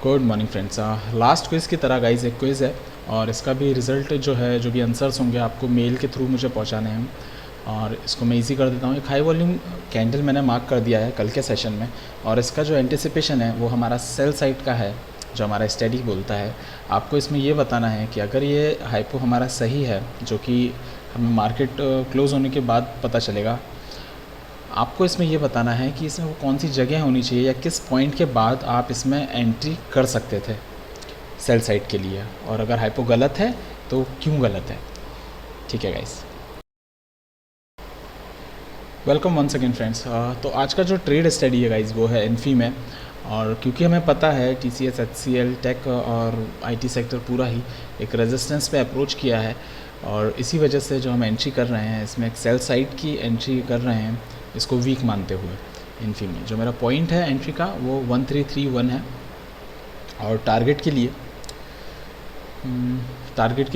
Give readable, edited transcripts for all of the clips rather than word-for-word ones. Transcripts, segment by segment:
Good morning friends. Last quiz की तरह guys एक क्विज़ है और इसका भी रिज़ल्ट जो है, जो भी आंसर्स होंगे आपको मेल के थ्रू मुझे पहुंचाने हैं। और इसको मैं इजी कर देता हूँ। एक हाई वॉल्यूम कैंडल मैंने मार्क कर दिया है कल के सेशन में, और इसका जो एंटिसिपेशन है वो हमारा सेल साइड का है, जो हमारा स्टडी बोलता है। आपको इसमें ये बताना है कि अगर ये हाइपो हमारा सही है, जो कि हमें मार्केट क्लोज़ होने के बाद पता चलेगा, आपको इसमें ये बताना है कि इसमें वो कौन सी जगह होनी चाहिए या किस पॉइंट के बाद आप इसमें एंट्री कर सकते थे सेल साइड के लिए, और अगर हाइपो गलत है तो क्यों गलत है। ठीक है guys, welcome once again friends. तो आज का जो ट्रेड स्टडी है गाइस वो है इन्फी में, और क्योंकि हमें पता है TCS, HCL, टेक और IT सेक्टर पूरा ही एक रेजिस्टेंस पे अप्रोच किया है, और इसी वजह से जो हम एंट्री कर रहे हैं इसमें एक सेल साइड की एंट्री कर रहे हैं, इसको वीक मानते हुए इन्फी में। जो मेरा पॉइंट है एंट्री का वो 1331 है, और टारगेट के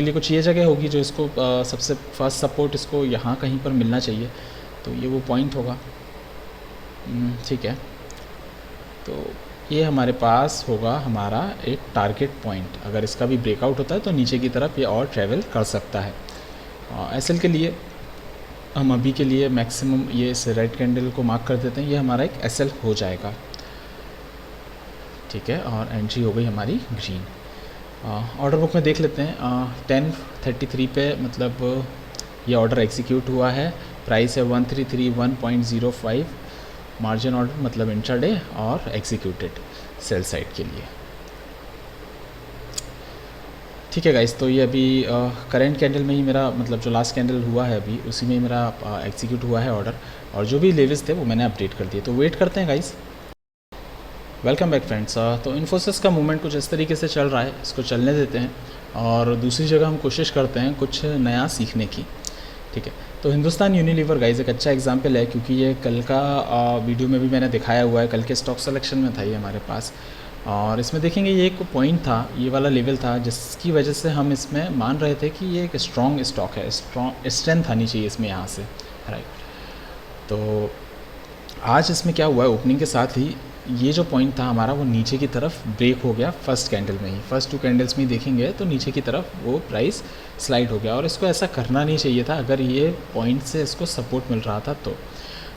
लिए कुछ ये जगह होगी जो इसको सबसे फर्स्ट सपोर्ट इसको यहाँ कहीं पर मिलना चाहिए, तो ये वो पॉइंट होगा। ठीक है, तो ये हमारे पास होगा हमारा एक टारगेट पॉइंट। अगर इसका भी ब्रेकआउट होता है तो नीचे की तरफ ये और ट्रैवल कर सकता है। एसएल के लिए हम अभी के लिए मैक्सिमम ये इस रेड कैंडल को मार्क कर देते हैं, ये हमारा एक एसएल हो जाएगा। ठीक है, और एंट्री हो गई हमारी ग्रीन। ऑर्डर बुक में देख लेते हैं। 10:33 पे मतलब ये ऑर्डर एग्जीक्यूट हुआ है। प्राइस है 1331.05, मार्जिन ऑर्डर मतलब इंट्राडे और एग्जीक्यूटेड सेल साइड के लिए। ठीक है गाइस, तो ये अभी करंट कैंडल में ही मेरा मतलब जो लास्ट कैंडल हुआ है अभी उसी में ही मेरा एग्जीक्यूट हुआ है ऑर्डर, और जो भी लेवल्स थे वो मैंने अपडेट कर दिए। तो वेट करते हैं गाइस। Welcome back friends. तो इन्फोसिस का मूवमेंट कुछ इस तरीके से चल रहा है, इसको चलने देते हैं और दूसरी जगह हम कोशिश करते हैं कुछ नया सीखने की। ठीक है, तो हिंदुस्तान यूनिलीवर गाइस एक अच्छा एग्जांपल है, क्योंकि ये कल का वीडियो में भी मैंने दिखाया हुआ है, कल के स्टॉक सिलेक्शन में था ये हमारे पास। और इसमें देखेंगे ये एक पॉइंट था, ये वाला लेवल था, जिसकी वजह से हम इसमें मान रहे थे कि ये एक स्ट्रॉन्ग स्टॉक है, स्ट्रेंथ आनी चाहिए इसमें यहाँ से, राइट। तो आज इसमें क्या हुआ है, ओपनिंग के साथ ही ये जो पॉइंट था हमारा वो नीचे की तरफ ब्रेक हो गया फर्स्ट कैंडल में ही। फर्स्ट 2 कैंडल्स में ही देखेंगे तो नीचे की तरफ वो प्राइस स्लाइड हो गया, और इसको ऐसा करना नहीं चाहिए था अगर ये पॉइंट से इसको सपोर्ट मिल रहा था तो।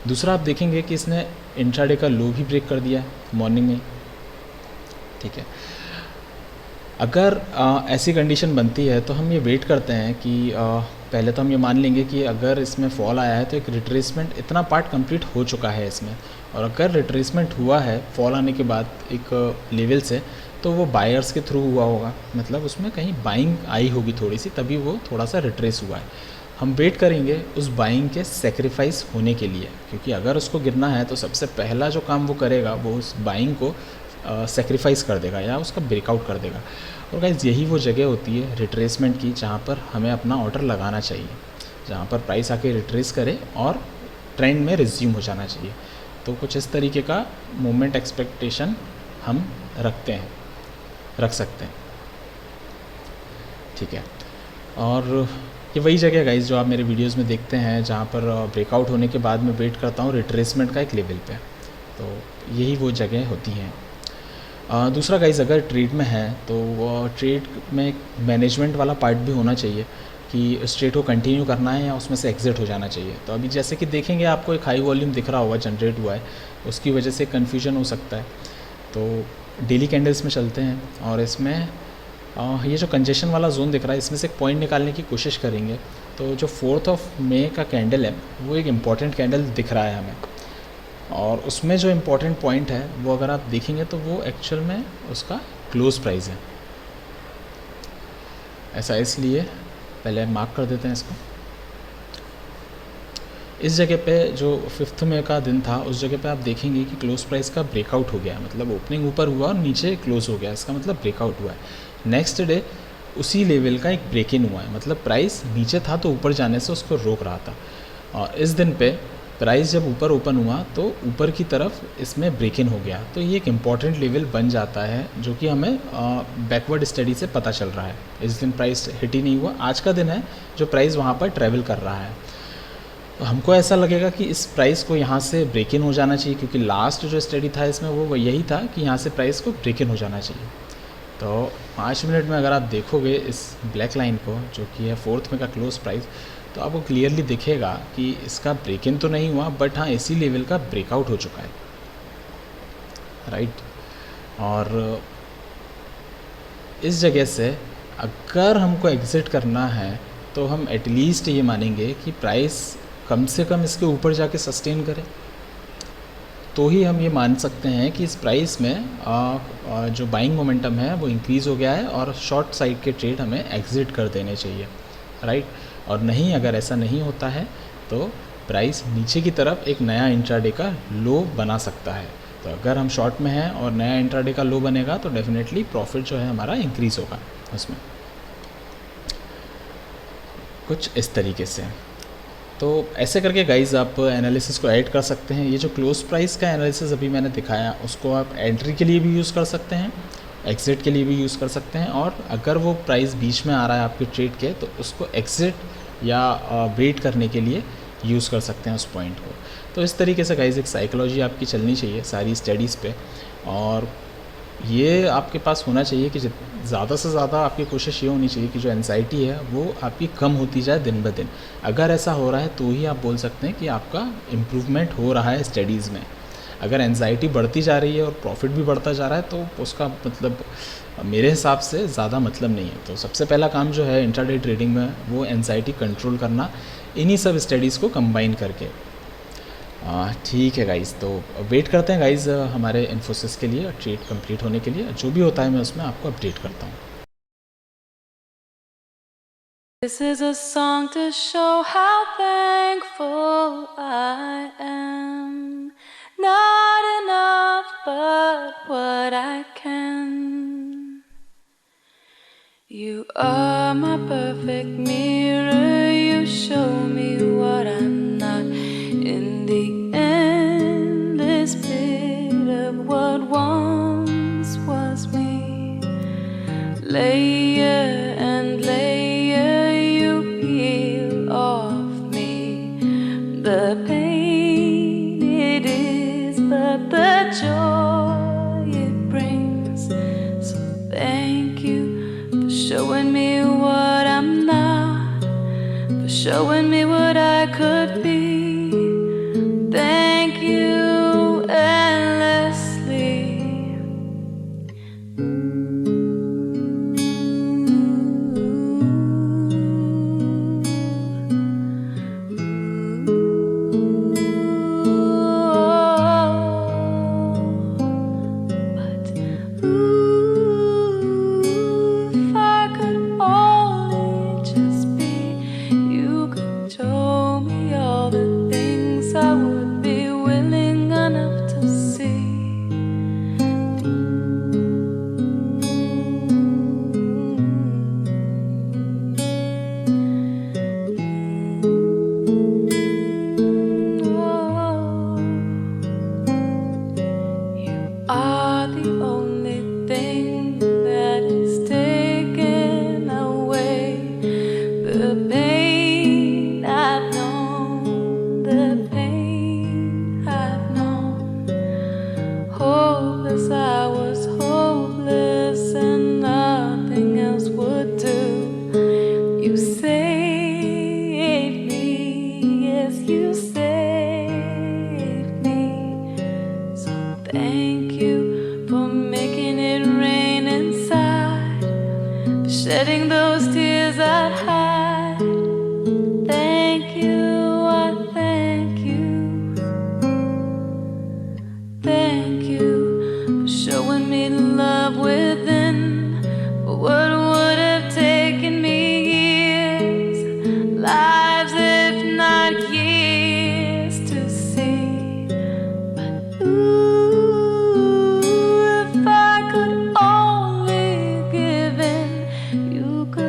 दूसरा आप देखेंगे कि इसने इंट्राडे का लो भी ब्रेक कर दिया मॉर्निंग में। ठीक है, अगर ऐसी कंडीशन बनती है तो हम ये वेट करते हैं कि पहले तो हम ये मान लेंगे कि अगर इसमें फॉल आया है तो एक रिट्रेसमेंट, इतना पार्ट कंप्लीट हो चुका है इसमें, और अगर रिट्रेसमेंट हुआ है फॉल आने के बाद एक लेवल से, तो वो बायर्स के थ्रू हुआ होगा, मतलब उसमें कहीं बाइंग आई होगी थोड़ी सी, तभी वो थोड़ा सा रिट्रेस हुआ है। हम वेट करेंगे उस बाइंग के सेक्रीफाइस होने के लिए, क्योंकि अगर उसको गिरना है तो सबसे पहला जो काम वो करेगा वो उस बाइंग को सेक्रीफाइस कर देगा या उसका ब्रेकआउट कर देगा। और गाइस यही वो जगह होती है रिट्रेसमेंट की, जहाँ पर हमें अपना ऑर्डर लगाना चाहिए, जहाँ पर प्राइस आके रिट्रेस करे और ट्रेंड में रिज्यूम हो जाना चाहिए। तो कुछ इस तरीके का मूवमेंट एक्सपेक्टेशन हम रख सकते हैं। ठीक है, और ये वही जगह गाइस जो आप मेरे वीडियोस में देखते हैं, जहाँ पर ब्रेकआउट होने के बाद मैं वेट करता हूँ रिट्रेसमेंट का एक लेवल पे। तो यही वो जगह होती हैं। दूसरा गाइस, अगर ट्रेड में है तो ट्रेड में एक मैनेजमेंट वाला पार्ट भी होना चाहिए कि उस ट्रेड को कंटिन्यू करना है या उसमें से एग्जिट हो जाना चाहिए। तो अभी जैसे कि देखेंगे आपको एक हाई वॉल्यूम दिख रहा होगा जनरेट हुआ है, उसकी वजह से कन्फ्यूजन हो सकता है। तो डेली कैंडल्स में चलते हैं, और इसमें ये जो कंजेशन वाला जोन दिख रहा है इसमें से एक पॉइंट निकालने की कोशिश करेंगे। तो जो 4 मई का कैंडल है वो एक इम्पॉर्टेंट कैंडल दिख रहा है हमें, और उसमें जो इम्पोर्टेंट पॉइंट है वो अगर आप देखेंगे तो वो एक्चुअल में उसका क्लोज प्राइस है। ऐसा इसलिए पहले मार्क कर देते हैं इसको। इस जगह पे जो 5 मई का दिन था उस जगह पे आप देखेंगे कि क्लोज प्राइस का ब्रेकआउट हो गया है, मतलब ओपनिंग ऊपर हुआ और नीचे क्लोज हो गया, इसका मतलब ब्रेकआउट हुआ है। नेक्स्ट डे उसी लेवल का एक ब्रेक इन हुआ है, मतलब प्राइस नीचे था तो ऊपर जाने से उसको रोक रहा था, और इस दिन पे प्राइस जब ऊपर ओपन हुआ तो ऊपर की तरफ इसमें ब्रेक इन हो गया। तो ये एक इम्पॉर्टेंट लेवल बन जाता है, जो कि हमें बैकवर्ड स्टडी से पता चल रहा है। इस दिन प्राइस हिट ही नहीं हुआ, आज का दिन है जो प्राइस वहाँ पर ट्रैवल कर रहा है। तो हमको ऐसा लगेगा कि इस प्राइस को यहाँ से ब्रेक इन हो जाना चाहिए, क्योंकि लास्ट जो स्टडी था इसमें वो यही था कि यहाँ से प्राइस को ब्रेक इन हो जाना चाहिए। तो 5 मिनट में अगर आप देखोगे इस ब्लैक लाइन को, जो कि है 4th में का क्लोज प्राइस, तो आपको क्लियरली दिखेगा कि इसका ब्रेक इन तो नहीं हुआ, बट हाँ इसी लेवल का ब्रेकआउट हो चुका है, राइट। और इस जगह से अगर हमको एग्ज़िट करना है तो हम एटलीस्ट ये मानेंगे कि प्राइस कम से कम इसके ऊपर जाके सस्टेन करे, तो ही हम ये मान सकते हैं कि इस प्राइस में जो बाइंग मोमेंटम है वो इंक्रीज़ हो गया है और शॉर्ट साइड के ट्रेड हमें एग्ज़िट कर देने चाहिए, राइट। और नहीं, अगर ऐसा नहीं होता है तो प्राइस नीचे की तरफ एक नया इंट्राडे का लो बना सकता है। तो अगर हम शॉर्ट में हैं और नया इंट्राडे का लो बनेगा तो डेफिनेटली प्रॉफिट जो है हमारा इंक्रीज़ होगा उसमें, कुछ इस तरीके से। तो ऐसे करके गाइज़ आप एनालिसिस को ऐड कर सकते हैं। ये जो क्लोज प्राइस का एनालिसिस अभी मैंने दिखाया उसको आप एंट्री के लिए भी यूज़ कर सकते हैं, एग्ज़िट के लिए भी यूज़ कर सकते हैं, और अगर वो प्राइस बीच में आ रहा है आपके ट्रेड के तो उसको एग्ज़िट या वेट करने के लिए यूज़ कर सकते हैं उस पॉइंट को। तो इस तरीके से गाइज़ एक साइकोलॉजी आपकी चलनी चाहिए सारी स्टडीज़ पे, और ये आपके पास होना चाहिए कि ज़्यादा से ज़्यादा आपकी कोशिश ये होनी चाहिए कि जो एंजाइटी है वो आपकी कम होती जाए दिन ब दिन। अगर ऐसा हो रहा है तो ही आप बोल सकते हैं कि आपका इम्प्रूवमेंट हो रहा है स्टडीज़ में। अगर एंजाइटी बढ़ती जा रही है और प्रॉफिट भी बढ़ता जा रहा है तो उसका मतलब मेरे हिसाब से ज़्यादा मतलब नहीं है। तो सबसे पहला काम जो है इंट्राडे ट्रेडिंग में वो एंजाइटी कंट्रोल करना, इन्हीं सब स्टडीज़ को कंबाइन करके। ठीक है गाइज़, तो वेट करते हैं गाइज़ हमारे इन्फोसिस के लिए ट्रेड कंप्लीट होने के लिए। जो भी होता है मैं उसमें आपको अपडेट करता हूँ। This is a song to show how thankful I am. Not enough, but what I can. You are my perfect mirror. You show me what I'm not. In the endless pit of what once was me, layer and layer you peel off me. The pain it is, but the joy it brings. So thank you for showing me what I'm not, for showing me what I could be. Thank you endlessly. Are the only thing that is taken away the pain I've known, the pain I've known. Hopeless, I was hopeless, and nothing else would do. You saved me, yes, you saved me. So thank you for making it rain inside, for shedding those tears I'd hide. Thank you, I thank you. Thank you for showing me love within, for what would have taken me years, lives if not years to see. But ooh, if I could only give in, you could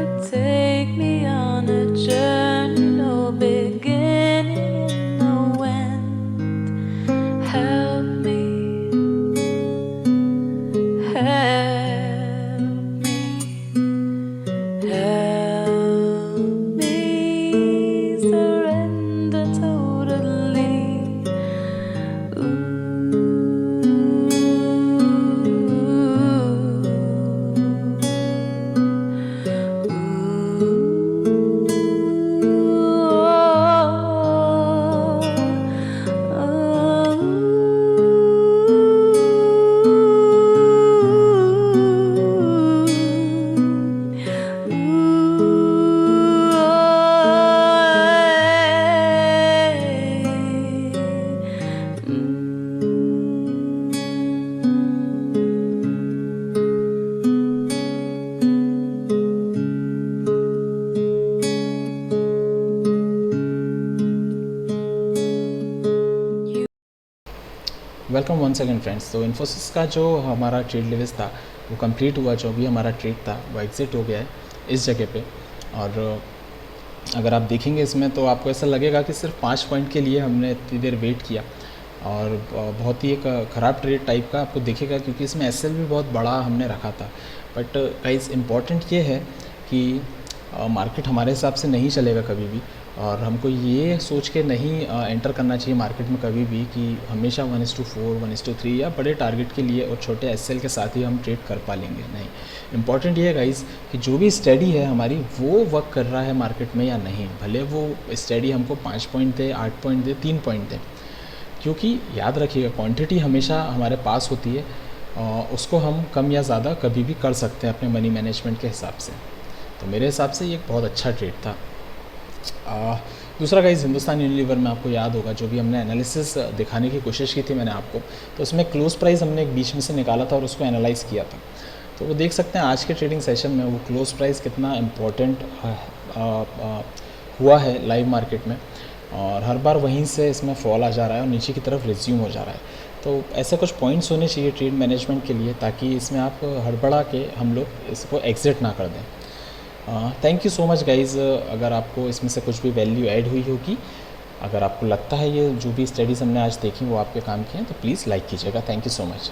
welcome once again friends. तो इन्फोसिस का जो हमारा trade levels था वो complete हुआ, जो भी हमारा ट्रेड था वो एग्जिट हो गया है इस जगह पे। और अगर आप देखेंगे इसमें तो आपको ऐसा लगेगा कि सिर्फ 5 पॉइंट के लिए हमने इतनी देर वेट किया, और बहुत ही एक ख़राब ट्रेड टाइप का आपको दिखेगा, क्योंकि इसमें एसएल भी बहुत बड़ा हमने रखा था। बट गाइस इम्पॉर्टेंट ये है कि मार्केट हमारे हिसाब से नहीं चलेगा कभी भी, और हमको ये सोच के नहीं एंटर करना चाहिए मार्केट में कभी भी कि हमेशा 1:4, 1:3 या बड़े टारगेट के लिए और छोटे एसएल के साथ ही हम ट्रेड कर पा लेंगे। नहीं, इम्पॉर्टेंट ये है गाइस कि जो भी स्टडी है हमारी वो वर्क कर रहा है मार्केट में या नहीं। भले वो स्टडी हमको 5 पॉइंट दे, 8 पॉइंट दे, 3 पॉइंट दे, क्योंकि याद रखिएगा क्वांटिटी हमेशा हमारे पास होती है, उसको हम कम या ज़्यादा कभी भी कर सकते हैं अपने मनी मैनेजमेंट के हिसाब से। तो मेरे हिसाब से ये एक बहुत अच्छा ट्रेड था। दूसरा गाइस, हिंदुस्तान यूनिलीवर में आपको याद होगा जो भी हमने एनालिसिस दिखाने की कोशिश की थी मैंने आपको, तो उसमें क्लोज प्राइस हमने एक बीच में से निकाला था और उसको एनालाइज़ किया था। तो वो देख सकते हैं आज के ट्रेडिंग सेशन में वो क्लोज प्राइस कितना इम्पोर्टेंट हुआ है लाइव मार्केट में, और हर बार वहीं से इसमें फॉल आ जा रहा है और नीचे की तरफ रिज्यूम हो जा रहा है। तो ऐसे कुछ पॉइंट्स होने चाहिए ट्रेड मैनेजमेंट के लिए, ताकि इसमें आप हड़बड़ा के हम लोग इसको एग्जिट ना कर दें। Thank you so much guys. अगर आपको इसमें से कुछ भी वैल्यू ऐड हुई होगी, अगर आपको लगता है ये जो भी स्टडीज़ हमने आज देखी वो आपके काम की हैं, तो प्लीज़ लाइक कीजिएगा। Thank you so much.